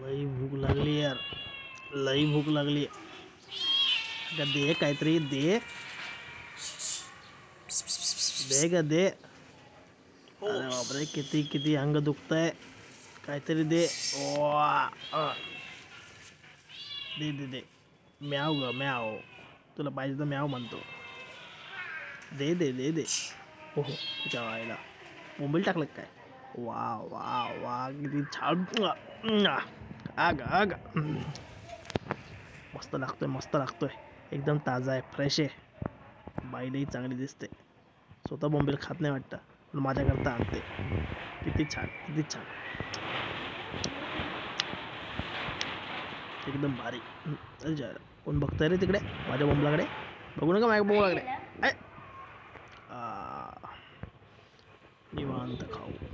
लई भूक लागली यार, लई भूक लागली. का दे काहीतरी दे दे का दे. अरे बापरे, किती किती अंग दुखतंय. काहीतरी दे. वा दे दे दे. म्याव ग म्याव. तुला पाहिजे तर म्याव म्हणतो. दे दे दे दे. ओहो तुझ्या आईला बोंबील टाकलं काय. वा वा वा किती छान. आग आग. मस्त लागतोय मस्त लागतोय. एकदम ताजा आहे, फ्रेश आहे. बाईलाही चांगली दिसते. स्वतः बोंबील खात नाही वाटतं, पण माझ्याकरता आणते. किती छान किती छान. एकदम भारी. कोण बघतंय रे तिकडे माझ्या बोंबलाकडे. बघू नका माझ्या बोंबलाकडे. निवांत खाऊ.